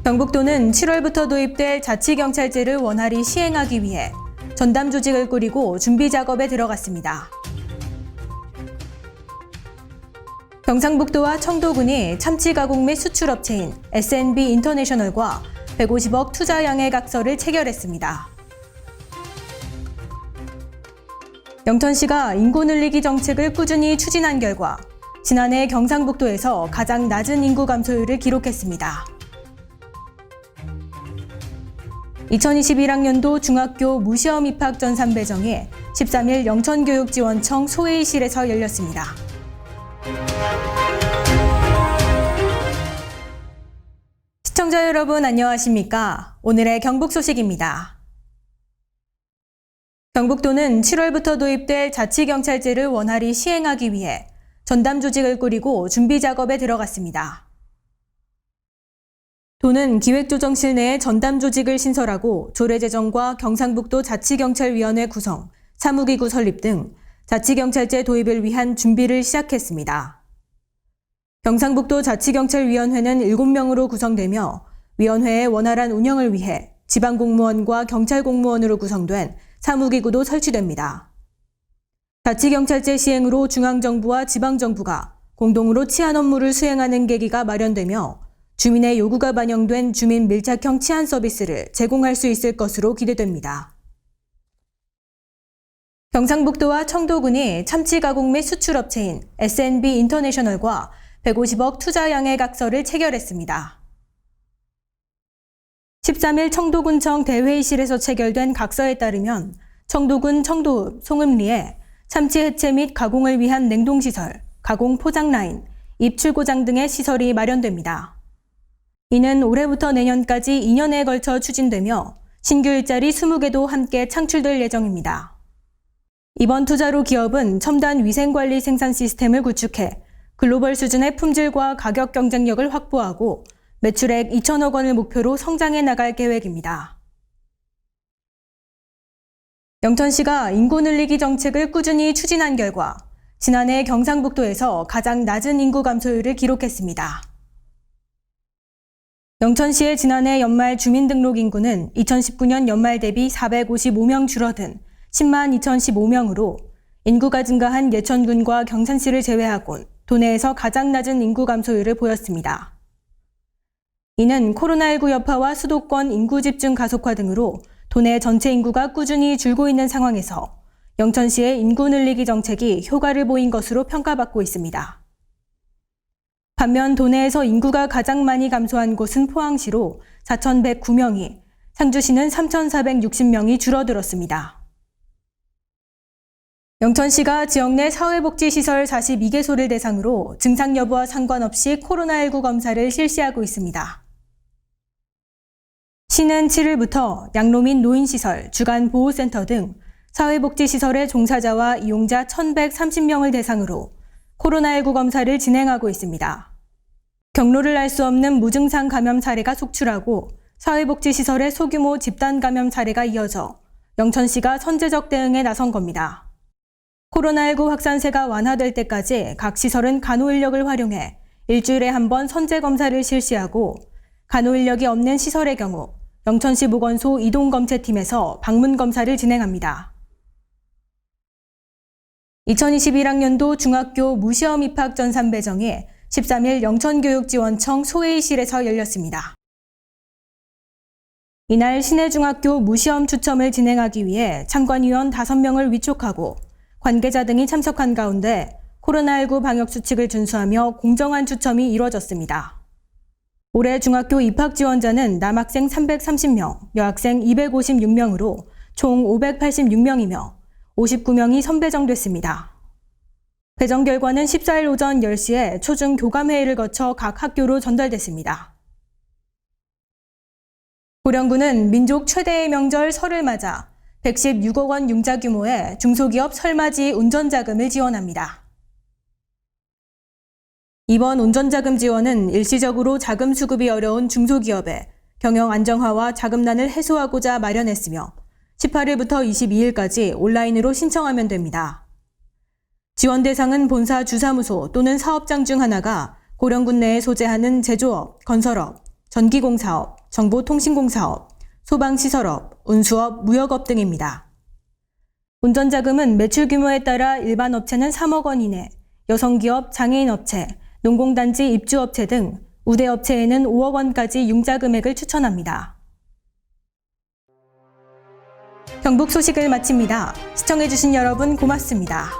경북도는 7월부터 도입될 자치경찰제를 원활히 시행하기 위해 전담 조직을 꾸리고 준비 작업에 들어갔습니다. 경상북도와 청도군이 참치 가공 및 수출업체인 S&B 인터내셔널과 150억 투자 양해 각서를 체결했습니다. 영천시가 인구 늘리기 정책을 꾸준히 추진한 결과 지난해 경상북도에서 가장 낮은 인구 감소율을 기록했습니다. 2021학년도 중학교 무시험 입학 전산 배정이 13일 영천교육지원청 소회의실에서 열렸습니다. 시청자 여러분 안녕하십니까? 오늘의 경북 소식입니다. 경북도는 7월부터 도입될 자치경찰제를 원활히 시행하기 위해 전담 조직을 꾸리고 준비 작업에 들어갔습니다. 도는 기획조정실 내에 전담 조직을 신설하고 조례제정과 경상북도 자치경찰위원회 구성, 사무기구 설립 등 자치경찰제 도입을 위한 준비를 시작했습니다. 경상북도 자치경찰위원회는 7명으로 구성되며 위원회의 원활한 운영을 위해 지방공무원과 경찰공무원으로 구성된 사무기구도 설치됩니다. 자치경찰제 시행으로 중앙정부와 지방정부가 공동으로 치안 업무를 수행하는 계기가 마련되며 주민의 요구가 반영된 주민 밀착형 치안 서비스를 제공할 수 있을 것으로 기대됩니다. 경상북도와 청도군이 참치 가공 및 수출업체인 S&B 인터내셔널과 150억 투자 양해 각서를 체결했습니다. 13일 청도군청 대회의실에서 체결된 각서에 따르면 청도군 청도읍 송음리에 참치 해체 및 가공을 위한 냉동시설, 가공 포장 라인, 입출고장 등의 시설이 마련됩니다. 이는 올해부터 내년까지 2년에 걸쳐 추진되며 신규 일자리 20개도 함께 창출될 예정입니다. 이번 투자로 기업은 첨단 위생관리 생산 시스템을 구축해 글로벌 수준의 품질과 가격 경쟁력을 확보하고 매출액 2천억 원을 목표로 성장해 나갈 계획입니다. 영천시가 인구 늘리기 정책을 꾸준히 추진한 결과 지난해 경상북도에서 가장 낮은 인구 감소율을 기록했습니다. 영천시의 지난해 연말 주민등록 인구는 2019년 연말 대비 455명 줄어든 10만 2015명으로 인구가 증가한 예천군과 경산시를 제외하곤 도내에서 가장 낮은 인구 감소율을 보였습니다. 이는 코로나19 여파와 수도권 인구 집중 가속화 등으로 도내 전체 인구가 꾸준히 줄고 있는 상황에서 영천시의 인구 늘리기 정책이 효과를 보인 것으로 평가받고 있습니다. 반면 도내에서 인구가 가장 많이 감소한 곳은 포항시로 4,109명이, 상주시는 3,460명이 줄어들었습니다. 영천시가 지역 내 사회복지시설 42개소를 대상으로 증상 여부와 상관없이 코로나19 검사를 실시하고 있습니다. 시는 7일부터 양로 및 노인시설, 주간보호센터 등 사회복지시설의 종사자와 이용자 1,130명을 대상으로 코로나19 검사를 진행하고 있습니다. 경로를 알 수 없는 무증상 감염 사례가 속출하고 사회복지시설의 소규모 집단 감염 사례가 이어져 영천시가 선제적 대응에 나선 겁니다. 코로나19 확산세가 완화될 때까지 각 시설은 간호인력을 활용해 일주일에 한 번 선제검사를 실시하고 간호인력이 없는 시설의 경우 영천시 보건소 이동검체팀에서 방문검사를 진행합니다. 2021학년도 중학교 무시험 입학 전산 배정이 13일 영천교육지원청 소회의실에서 열렸습니다. 이날 시내중학교 무시험 추첨을 진행하기 위해 참관위원 5명을 위촉하고 관계자 등이 참석한 가운데 코로나19 방역수칙을 준수하며 공정한 추첨이 이뤄졌습니다. 올해 중학교 입학 지원자는 남학생 330명, 여학생 256명으로 총 586명이며 59명이 선배정됐습니다. 배정 결과는 14일 오전 10시에 초중 교감회의를 거쳐 각 학교로 전달됐습니다. 고령군은 민족 최대의 명절 설을 맞아 116억 원 융자 규모의 중소기업 설맞이 운전자금을 지원합니다. 이번 운전자금 지원은 일시적으로 자금 수급이 어려운 중소기업의 경영 안정화와 자금난을 해소하고자 마련했으며 18일부터 22일까지 온라인으로 신청하면 됩니다. 지원 대상은 본사 주사무소 또는 사업장 중 하나가 고령군 내에 소재하는 제조업, 건설업, 전기공사업, 정보통신공사업, 소방시설업, 운수업, 무역업 등입니다. 운전자금은 매출 규모에 따라 일반 업체는 3억 원 이내, 여성기업, 장애인업체, 농공단지 입주업체 등 우대업체에는 5억 원까지 융자 금액을 추천합니다. 경북 소식을 마칩니다. 시청해주신 여러분 고맙습니다.